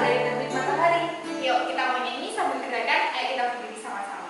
dari terbit matahari. Yuk kita mau nyanyi sambil gerakan. Ayo kita berdiri sama-sama.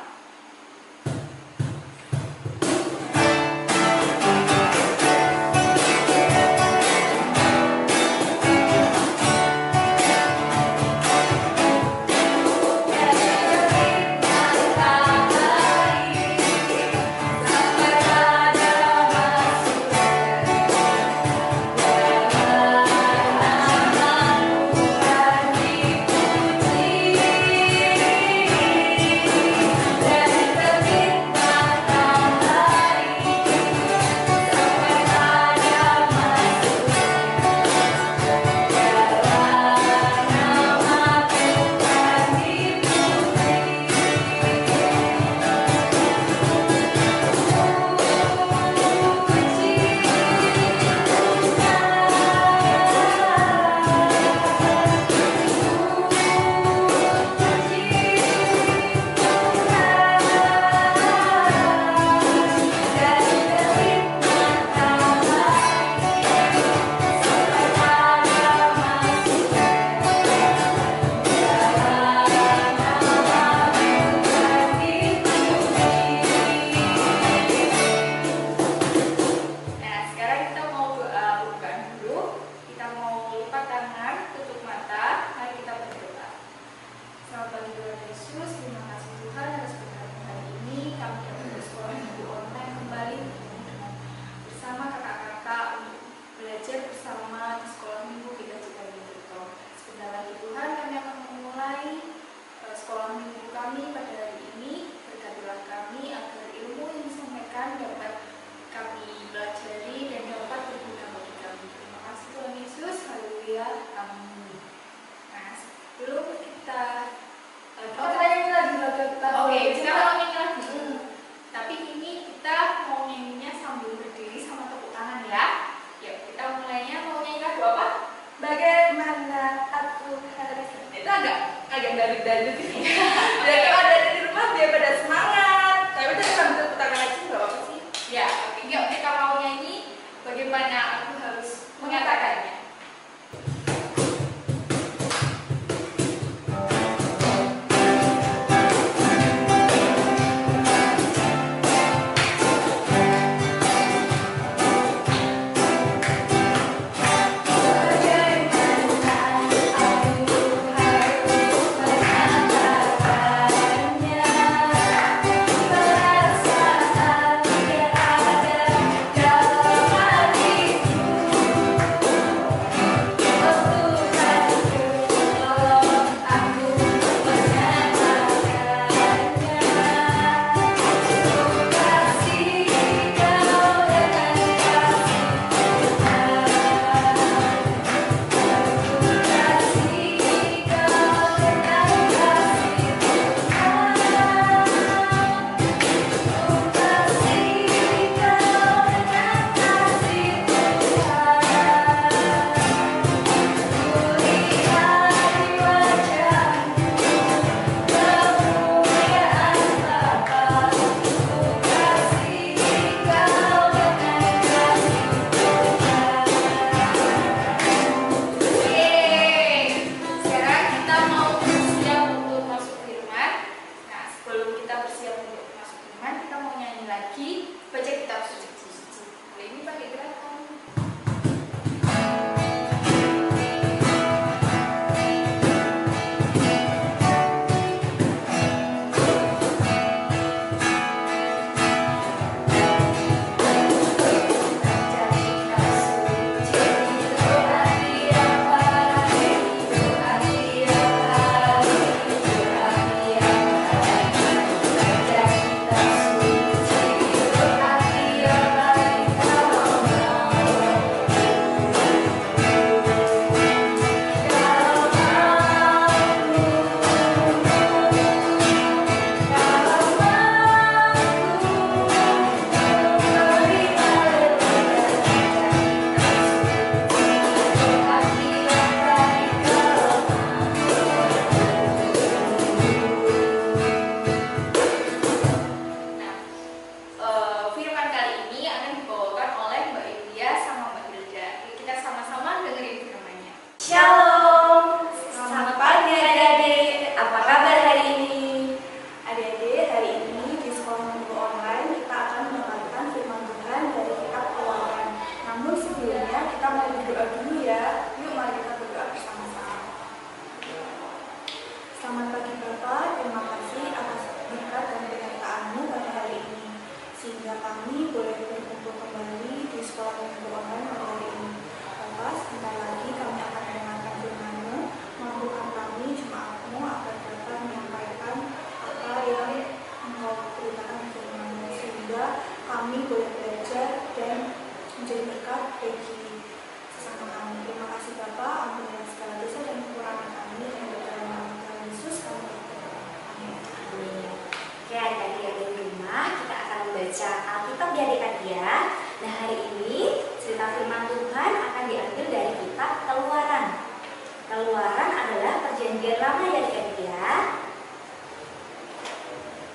biar lama ya adik-adik ya.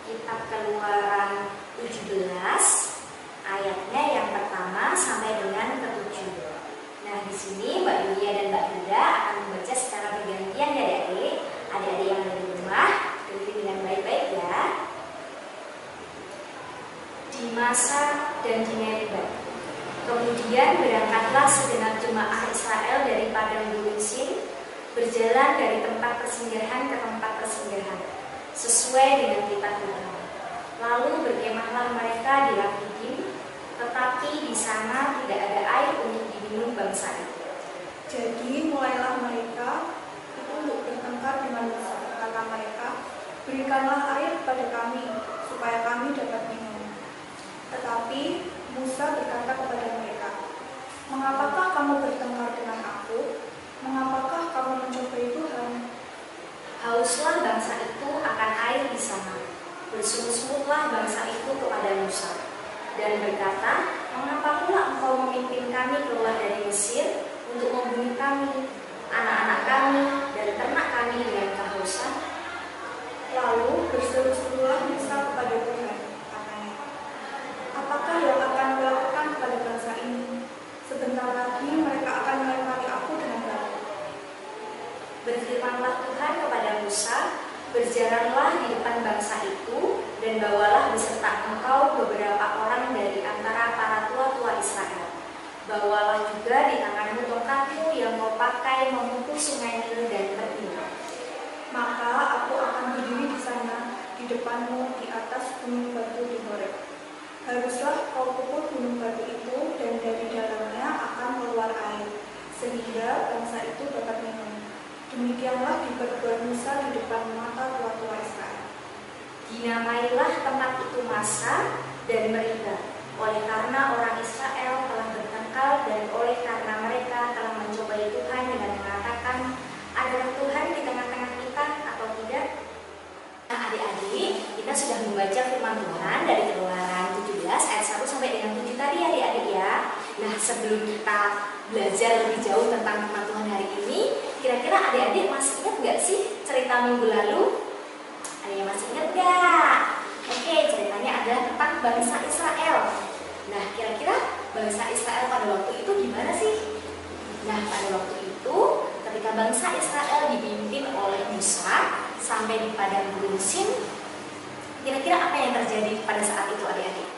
Kitab Keluaran 17 ayatnya yang pertama sampai dengan ke-7. Nah, di sini Mbak Yulia dan Mbak Hilda akan membaca secara bergantian ya adik-adik. Adik-adik yang ada di rumah, dengar dengan baik-baik ya. Di masa dan di Meribah. Kemudian berangkatlah segenap jemaah Israel dari padang Gurun Sin, berjalan dari tempat persinggahan ke tempat persinggahan, sesuai dengan titah Tuhan. Lalu berkemahlah mereka di Rafidim, tetapi di sana tidak ada air untuk diminum bangsa itu. Jadi mulailah mereka itu untuk bertengkar dengan Musa. Kata mereka, berikanlah air pada kami, supaya kami dapat minum. Tetapi Musa berkata kepada mereka, mengapakah kamu bertengkar dengan aku? Mengapakah kamu mencobai Tuhan? Hauslah bangsa itu akan air di sana. Bersungut-sungutlah bangsa itu kepada Musa dan berkata, mengapa pula engkau memimpin kami keluar dari Mesir untuk membunuh kami, anak-anak kami, dan ternak kami dengan kehausan? Lalu berseru-serulah Musa kepada Tuhan, katanya, apakah yang akan kulakukan kepada bangsa ini? Sebentar lagi mereka akan melempari aku dengan batu. Berfirmanlah Tuhan kepada Musa, berjalanlah di depan bangsa itu, dan bawalah beserta engkau beberapa orang dari antara para tua-tua Israel. Bawalah juga di tanganmu tongkatmu yang kau pakai memukul sungai Nil dan pergi. Maka aku akan berdiri di sana, di depanmu, di atas gunung batu di Horeb. Haruslah kau pukul gunung batu itu, dan dari dalamnya akan keluar air, sehingga bangsa itu dapat minum. Demikianlah diperbuat Musa di depan mata tua-tua Israel. Dinamailah tempat itu Masa dan Meribah, oleh karena orang Israel telah bertengkar dan oleh karena mereka telah mencobai Tuhan dengan mengatakan, adakah Tuhan di tengah-tengah kita atau tidak? Nah, adik-adik, kita sudah membaca firman Tuhan dari Keluaran 17 ayat 1 sampai dengan 7 tadi adik-adik ya. Nah, sebelum kita belajar lebih jauh tentang firman Tuhan hari ini, kira-kira adik-adik masih ingat nggak sih cerita minggu lalu? Ada yang masih ingat nggak? Oke, ceritanya adalah tentang bangsa Israel. Nah, kira-kira bangsa Israel pada waktu itu gimana sih? Nah, pada waktu itu ketika bangsa Israel dipimpin oleh Musa sampai di padang Gurun Sin, kira-kira apa yang terjadi pada saat itu adik-adik?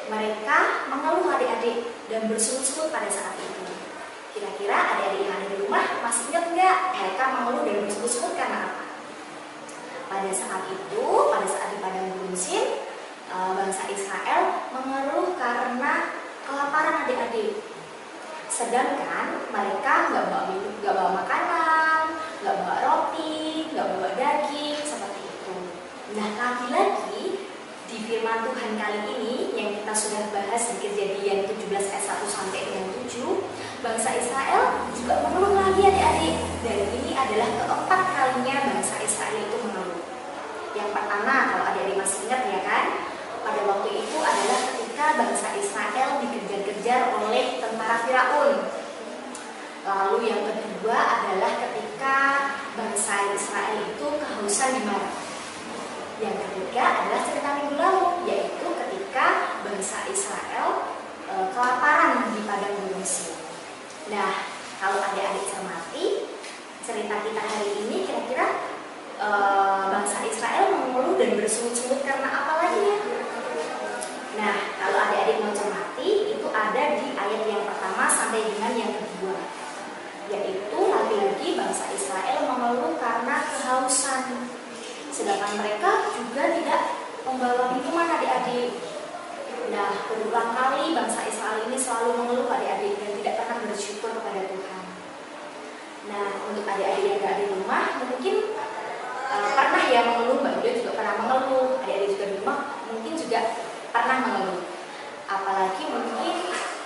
Mereka mengeluh adik-adik dan bersungut-sungut pada saat itu. Kira-kira adik-adik yang ada di rumah masih ingat nggak mereka mengeluh dan bersungut-sungut karena apa? Pada saat itu, pada saat di padang Gurun Sin, bangsa Israel mengeluh karena kelaparan adik-adik. Sedangkan mereka nggak bawa makanan, nggak bawa roti, nggak bawa daging seperti itu. Nah, lagi-lagi di firman Tuhan kali ini yang kita sudah bahas di Kejadian 17 ayat 1 sampai dengan 7, bangsa Israel juga mengeluh lagi adik-adik. Dan ini adalah keempat kalinya bangsa Israel itu mengeluh. Yang pertama, kalau adik-adik masih ingat ya kan, pada waktu itu adalah ketika bangsa Israel dikejar-kejar oleh tentara Firaun. Lalu yang kedua adalah ketika bangsa Israel itu kehausan di Mara. Yang ketiga adalah cerita minggu lalu, yaitu ketika bangsa Israel kelaparan di padang Gurun Sin. Nah, kalau adik-adik cermati cerita kita hari ini, kira-kira bangsa Israel mengeluh dan bersungut-sungut karena apa lagi ya? Nah, kalau adik-adik mau cermati, itu ada di ayat yang pertama sampai dengan yang kedua, yaitu lagi-lagi bangsa Israel mengeluh karena kehausan. Sedangkan mereka juga tidak membawa minuman adik-adik. Nah, berulang kali bangsa Israel ini selalu mengeluh adik-adik dan tidak pernah bersyukur kepada Tuhan. Nah, untuk adik-adik yang ada di rumah mungkin pernah ya mengeluh, Mbak Yulia juga pernah mengeluh, adik-adik juga di rumah mungkin juga pernah mengeluh. Apalagi mungkin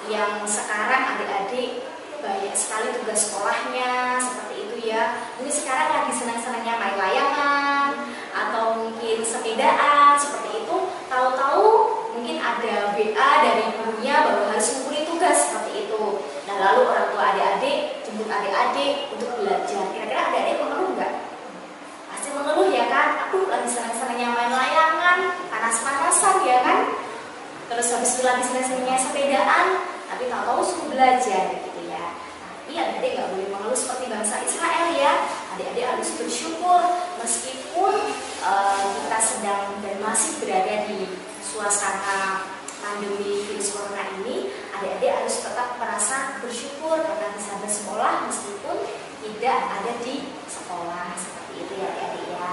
yang sekarang adik-adik banyak sekali tugas sekolahnya seperti itu ya. Mungkin sekarang lagi senang-senangnya main layangan atau mungkin sepedaan seperti itu. Tahu-tahu mungkin ada WA dari gurunya bahwa harus mengumpulin tugas seperti itu. Nah, lalu orang tua adik-adik jemput adik-adik untuk belajar. Kira-kira adik-adik mengeluh Terus habis itu lagi seneng-senengnya sepedaan, tapi tahu-tahu suruh belajar gitu ya. Tapi adik-adik nggak boleh mengeluh seperti bangsa Israel ya. Adik-adik harus bersyukur meskipun kita sedang dan masih berada di suasana pandemi virus corona ini, adik-adik harus tetap merasa bersyukur karena bisa bersekolah meskipun tidak ada di sekolah, seperti itu ya adik-adik ya.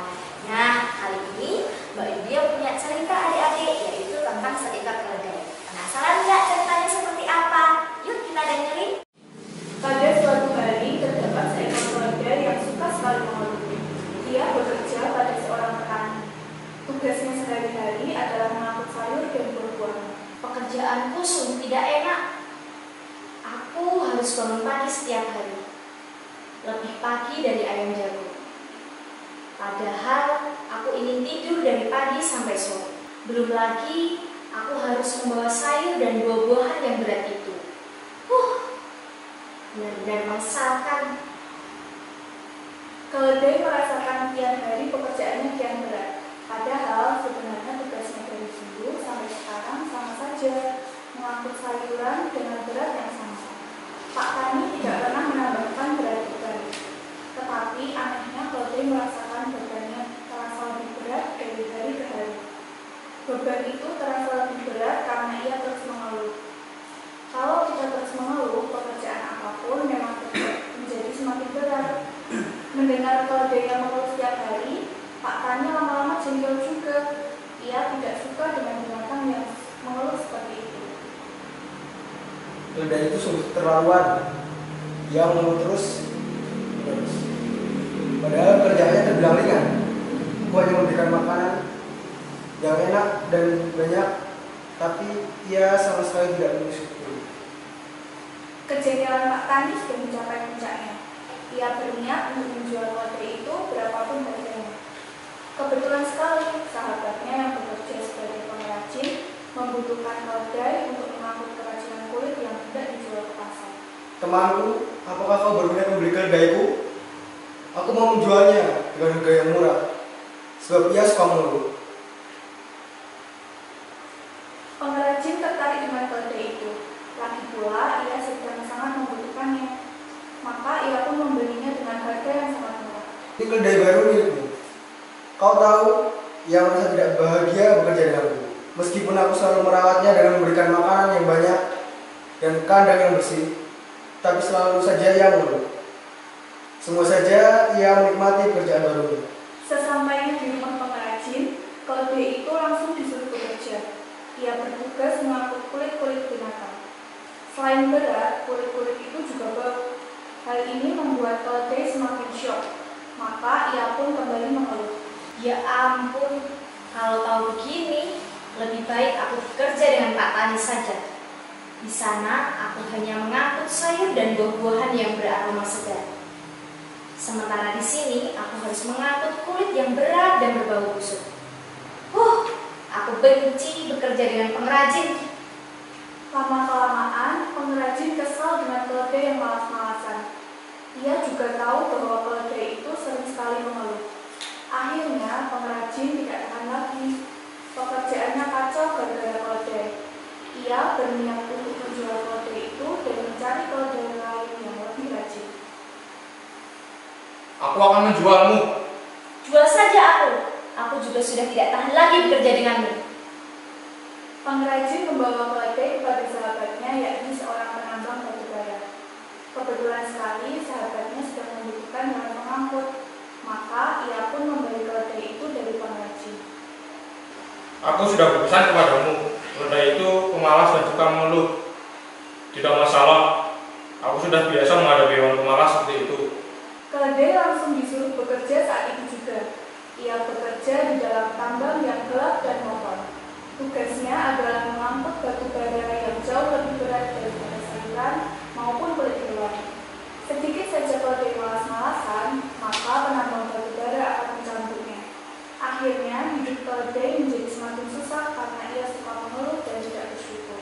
Nah, kali ini Mbak Yudia punya cerita adik-adik, yaitu tentang seekor keledai. Penasaran nggak ceritanya seperti apa? Yuk kita dengerin. Pada suatu hari terdapat seekor keledai yang suka sekali mengeluh. Ia bekerja pada seorang petani. Tugasnya sehari-hari adalah mengangkut sayur dan buah-buahan. Pekerjaanku sungguh tidak enak. Aku harus bangun pagi setiap hari, lebih pagi dari ayam jago. Padahal aku ingin tidur dari pagi sampai sore. Belum lagi aku harus membawa sayur dan buah-buahan yang berat itu. Benar-benar menyesalkan. Keledai merasakan tiap hari pekerjaannya kian berat. Padahal sebenarnya tugasnya dari dulu sampai sekarang sama saja, mengangkut sayuran dengan berat yang sama. Pak Tani tidak pernah menambahkan berat beban. Tetapi anehnya keledai merasakan bebannya terasa lebih berat dari hari ke hari. Beban itu terasa lebih berat karena ia terus mengeluh. Kalau kita terus mengeluh, pekerjaan apapun memang menjadi semakin berat. Mendengar keledai yang mengeluh setiap hari, Pak Tani lama-lama jengkel juga. Ia tidak suka dengan binatang yang mengeluh seperti itu. Keledai itu sungguh keterlaluan. Ia mengeluh terus. Padahal kerjaannya terbilang ringan. Aku hanya memberikan makanan yang enak dan banyak, tapi ia sama sekali tidak bersyukur. Kejengkelan Pak Tani sudah mencapai puncaknya. Ia berniat untuk menjual keledai itu berapapun harganya. Kebetulan sekali sahabatnya yang bekerja sebagai pengrajin membutuhkan keledai untuk mengangkut kerajinan kulit yang tidak dijual ke pasar. Temanku, apakah kau berminat membeli keledaiku? Aku mau menjualnya dengan harga yang murah, sebab ia suka mengeluh. Pengrajin tertarik dengan keledai itu. Lagi pula ia sedang sangat membutuhkannya. Maka ia pun membelinya dengan harga yang sangat murah. Ini keledai baru milikmu. Kau tahu, ia merasa tidak bahagia bekerja denganku. Meskipun aku selalu merawatnya dengan memberikan makanan yang banyak dan kandang yang bersih, tapi selalu saja ia mengeluh. Semua saja ia menikmati pekerjaan barunya. Sesampainya di rumah pengrajin, keledai itu langsung disuruh bekerja. Ia bertugas mengangkut kulit-kulit binatang. Selain berat, kulit-kulit itu juga bau. Hal ini membuat keledai semakin syok. Maka ia pun kembali mengeluh. Ya ampun, kalau tahu begini, lebih baik aku bekerja dengan Pak Tani saja. Di sana aku hanya mengangkut sayur dan buah-buahan yang beraroma segar. Sementara di sini aku harus mengangkut kulit yang berat dan berbau busuk. Aku benci bekerja dengan pengrajin. Lama-kelamaan, pengrajin kesal dengan keledai yang malas-malasan. Ia juga tahu bahwa keledai itu sering sekali mengeluh. Akhirnya, pengrajin tidak tahan lagi. Pekerjaannya kacau gara-gara keledai. Ia berniat untuk menjual keledai itu dan mencari keledai lain yang lebih rajin. Aku akan menjualmu. Jual saja aku. Aku juga sudah tidak tahan lagi bekerja denganmu. Pengrajin membawa keledai kepada sahabatnya, yakni seorang penambang batu bara. Kebetulan sekali sahabatnya sedang membutuhkan bahan pengangkut, maka ia pun membeli keledai itu dari pengrajin. Aku sudah berpesan kepadamu, keledai itu pemalas dan suka mengeluh. Tidak masalah, aku sudah biasa menghadapi hewan pemalas seperti itu. Keledai langsung disuruh bekerja saat itu juga. Ia bekerja di dalam tambang yang gelap dan kotor. Tugasnya adalah mengangkut batu bara yang jauh lebih berat daripada sayuran maupun kulit hewan. Sedikit saja keledai malas-malasan, maka penambang batu bara akan mencambuknya. Akhirnya, hidup keledai menjadi semakin susah karena ia suka mengeluh dan tidak bersyukur.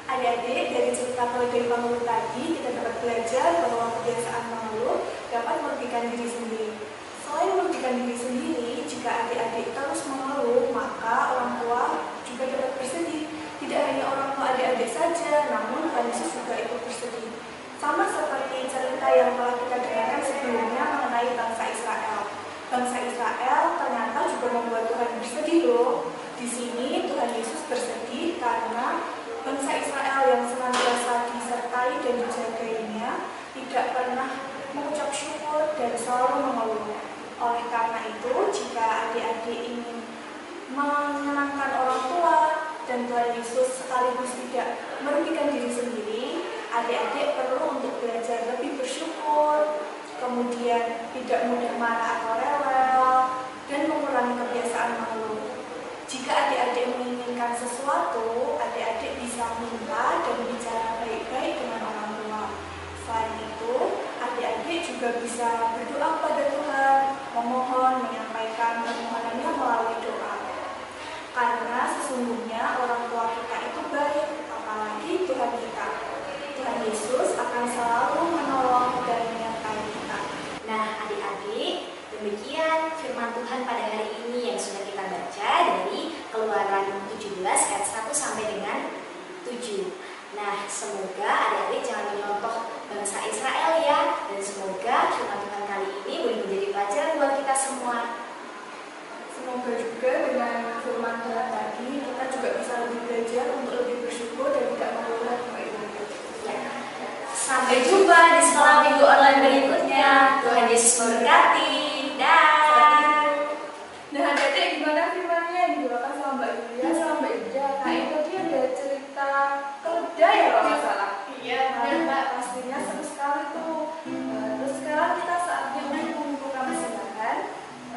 Adik-adik, dari cerita keledai pengeluh tadi, kita dapat belajar bahwa kebiasaan mengeluh dapat merugikan diri sendiri. Selain merugikan diri sendiri, jika adik-adik terus mengeluh, maka orang tua juga juga dapat bersedih. Tidak hanya orang tua adik-adik saja, namun Tuhan Yesus juga ikut bersedih. Sama seperti cerita yang telah kita dengarkan sebelumnya mengenai bangsa Israel. Bangsa Israel ternyata juga membuat Tuhan bersedih loh. Di sini Tuhan Yesus bersedih karena bangsa Israel yang senantiasa disertai dan dijagainya tidak pernah mengucap syukur dan selalu mengeluh. Oleh karena itu, jika adik-adik ingin menyenangkan orang tua dan Tuhan Yesus sekaligus tidak merugikan diri sendiri, adik-adik perlu untuk belajar lebih bersyukur, kemudian tidak mudah marah atau rewel, dan mengurangi kebiasaan mengeluh. Jika adik-adik menginginkan sesuatu, adik-adik bisa minta dan bicara baik-baik dengan orang tua. Selain itu, adik-adik juga bisa berdoa kepada Tuhan, memohon, menyampaikan permohonannya melalui doa. Karena sesungguhnya orang tua kita itu baik, apalagi Tuhan kita. Tuhan Yesus akan selalu menolong dan menyertai kita. Nah, adik-adik, demikian firman Tuhan pada hari ini yang sudah kita baca dari Keluaran 17 ayat 1 sampai dengan 7. Nah, semoga adik-adik jangan menyontoh bangsa Israel ya, dan semoga firman Tuhan kali ini boleh menjadi pelajaran buat kita semua. Semoga juga dengan firman Tuhan tadi kita juga bisa lebih belajar untuk lebih bersyukur dan tidak mengeluh. Ya. Sampai jumpa di sekolah minggu online berikutnya. Tuhan Yesus memberkati. Dah. Nah, adik-adik gimana firmannya? Dibawakan sama Mbak Yulia, sama Mbak Ida. Nah, itu tadi ada cerita keledai ya kalau nggak salah. Iya, Nah, Mbak, pastinya seru sekali tuh. Terus sekarang kita saatnya untuk mengumpulkan persembahan.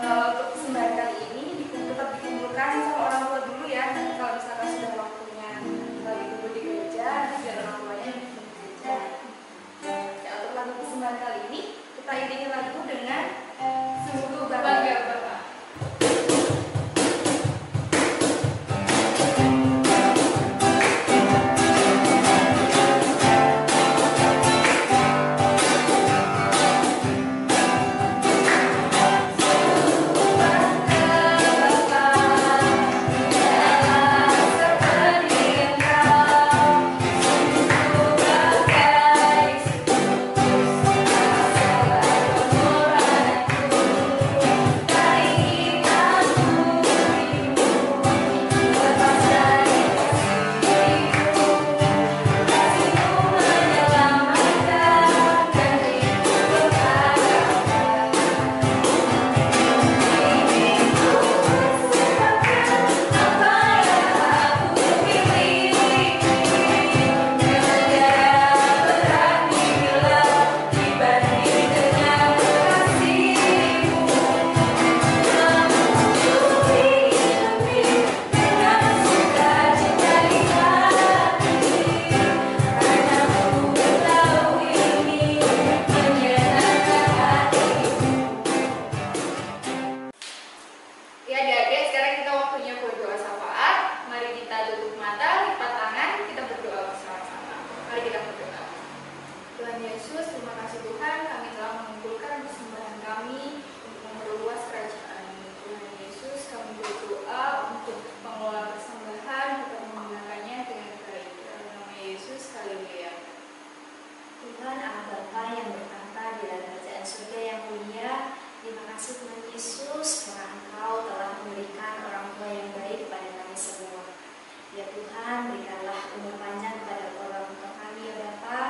Untuk persembahan kali ini tetap dikumpulkan sama orang tua dulu ya. Nanti kalau misalkan sudah waktunya dikumpul di gereja, biar orang tuanya di gereja. Ya, untuk lagu persembahan kali ini kita iringi lagu dengan Sungguh Bangga Bapa. Ya adik-adik, sekarang kita waktunya berdoa syafaat. Mari kita tutup mata, lipat tangan, kita berdoa bersama-sama. Mari kita berdoa. Tuhan Yesus, terima kasih Tuhan, kami telah mengumpulkan persembahan kami untuk memperluas kerajaan-Mu. Tuhan Yesus, kami berdoa untuk pengelola persembahan, untuk menggunakannya dengan baik. Dalam nama Yesus, haleluya. Tuhan Allah Bapa yang bertahta di dalam kerajaan surga yang mulia, terima kasih Tuhan Yesus karena Engkau telah memberikan orang tua yang baik kepada kami semua. Ya Tuhan, berikanlah umur panjang kepada orang tua kami ya Bapa,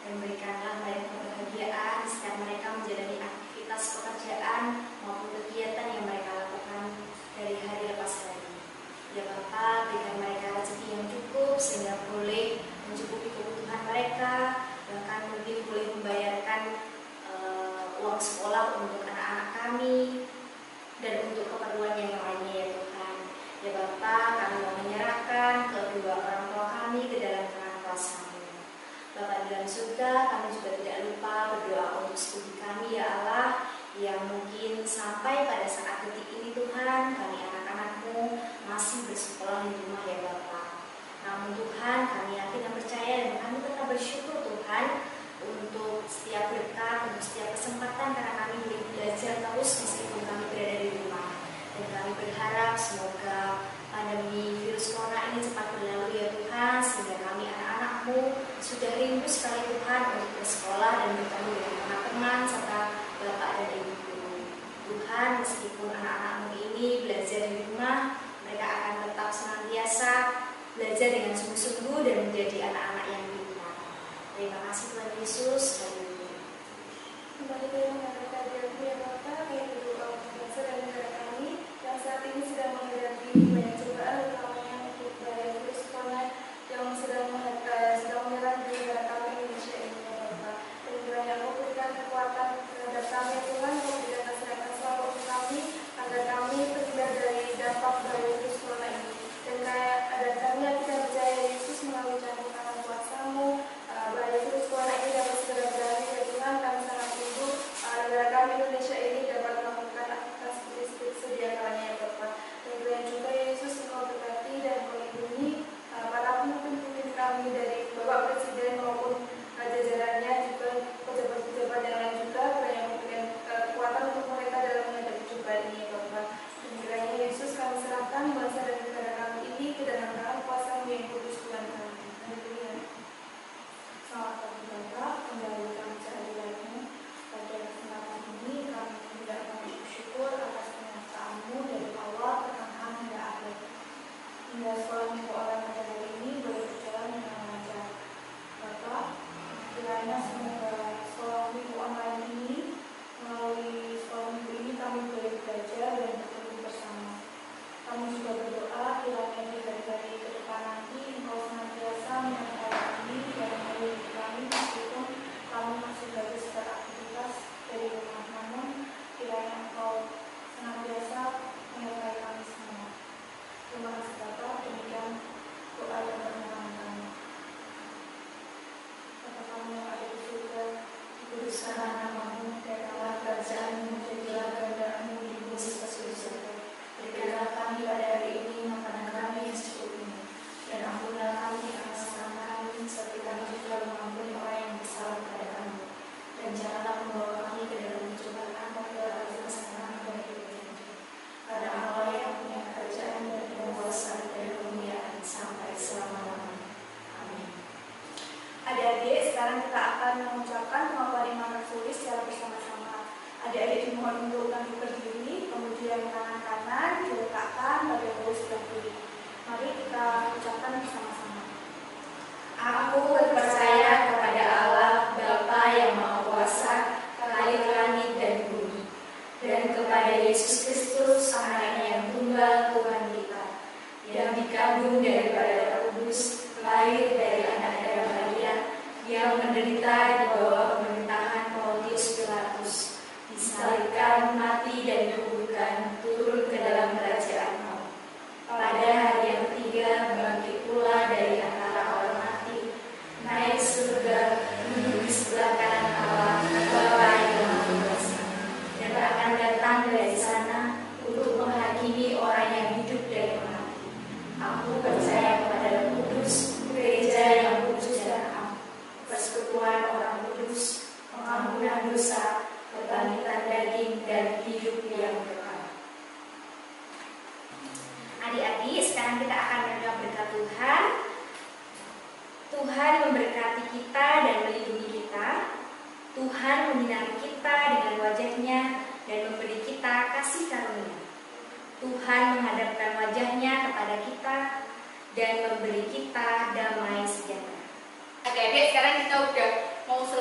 dan berikanlah mereka kebahagiaan setiap mereka menjalani aktivitas pekerjaan maupun kegiatan yang mereka lakukan dari hari lepas hari. Ya Bapa, berikan mereka rezeki yang cukup sehingga boleh mencukupi kebutuhan mereka, bahkan mungkin boleh membayarkan uang sekolah untuk anak-anak kami dan untuk keperluan yang lainnya ya Tuhan. Ya Bapa, kami mau menyerahkan kedua orang tua kami ke dalam tangan kuasa-Mu. Bapa di dalam surga, kami juga tidak lupa berdoa untuk studi kami ya Allah, yang mungkin sampai pada saat detik ini Tuhan, kami anak-anak-Mu masih bersekolah di rumah ya Bapa. Namun Tuhan, kami yakin dan percaya dan kami tetap bersyukur Tuhan untuk setiap berkat, untuk setiap kesempatan karena kami boleh belajar terus meskipun kami berada di rumah. Dan kami berharap semoga pandemi virus corona Sudah rindu sekali Tuhan untuk bersekolah dan bertemu dengan teman-teman serta Bapak dan Ibu guru. Tuhan, meskipun anak-anakmu ini belajar di rumah, mereka akan tetap senantiasa belajar dengan sungguh-sungguh dan menjadi anak-anak yang pintar. Terima kasih Tuhan Yesus. Kembali ke hadiratmu ya Bapak, yang berdoa untuk bangsa dan negara kami yang saat ini sedang menghadapi banyak cobaan, utamanya untuk bahaya virus corona yang sedang menyerang di negara kami Indonesia ini ya Bapak. Dan kiranya Engkau berikan kekuatan terhadap kami Tuhan, Engkau berikan kesehatan selalu untuk kami agar kami terhindar dari dampak bahaya virus corona ini. Dan kami kita percaya Yesus melalui campur tangan kuasa-Mu, bahaya virus corona ini dapat segera berakhir ya Tuhan. Kami sangat tunggu negara kami Indonesia ini dapat melakukan aktivitas seperti sedia kalanya ya Bapak. Dan kiranya juga Yesus Engkau berkati dan melindungi para pemimpin kami dari Bapak Presiden maupun jajarannya, juga pejabat-pejabat yang lain juga, kiranya memberikan kekuatan untuk mereka dalam menghadapi cobaan ini ya Bapak. Dan kiranya Yesus kami serahkan bangsa dan negara kami ini ke dalam tangan kuasa-Mu yang kudus Tuhan kami. Haleluya. Selamat pagi Bapak, kembali kami sehari-harimu. Pada kesempatan ini kami tidak mengucap syukur atas penyertaan-Mu dari awal pertengahan hingga akhir. Hingga sekolah minggu online pada hari ini boleh berjalan dengan lancar. Bapak, kiranya semoga sekolah minggu online ini, melalui sekolah minggu ini kami boleh belajar dan bertemu bersama. Kami juga berdoa kiranya di hari-hari ke depan nanti Engkau senantiasa menyertai kami dan melindungi kami meskipun kami masih harus beraktivitas dari rumah, namun kiranya Engkau senantiasa menyertai kami semua. Terima kasih Bapak, demikian doa dan permohonan kami. Bapa kami yang ada di surga, dikuduskanlah nama-Mu, datanglah kerajaan-Mu, jadilah kehendak-Mu di bumi seperti di surga. Berikanlah kami pada hari ini makanan kami yang secukupnya, dan ampunilah kami akan kesalahan kami, seperti kami juga mengampuni orang yang bersalah kepada kami. Dan janganlah membawa kami ke dalam pencobaan, tapi berikanlah keselamatan dari dunia. Karena Allah yang punya kerajaan dan kuasa dan kemuliaan sampai selama-lamanya. Amin. Adik-adik, sekarang kita akan mengucapkan pengakuan iman tertulis secara bersama-sama. Adik-adik dimohon untuk bangkit berdiri, kemudian tangan kanan diletakkan pada bahu sebelah kiri. Mari kita ucapkan bersama-sama. Aku percaya kepada Allah, Bapa yang Maha Kuasa, Khalik langit dan bumi, dan kepada Yesus Kristus, Anaknya yang tunggal Tuhan kita, yang dikandung daripada Roh Kudus, lahir dari anak darah Maria, yang menderita di bawah pemerintahan Pontius Pilatus, disalibkan, mati dan dikuburkan, turun ke dalam kerajaan maut. Pada hari yang ketiga bangkit pula dari antara orang mati, naik surga, duduk di sebelah kanan Allah, Bapa yang Maha Kuasa, dan akan datang dari sana untuk menghakimi orang yang hidup dan mati. Aku percaya kepada Roh Kudus, gereja yang kudus dan am, persekutuan orang kudus, pengampunan dosa, kebangkitan daging dan hidup yang kekal. Adik-adik, sekarang kita akan berdoa berkat Tuhan. Tuhan memberkati kita dan melindungi kita. Tuhan menyinari kita dengan wajah-Nya dan memberi kita kasih karunia. Tuhan menghadapkan wajah-Nya kepada kita dan memberi kita damai sejahtera. Adik-adik, sekarang kita udah mau selesai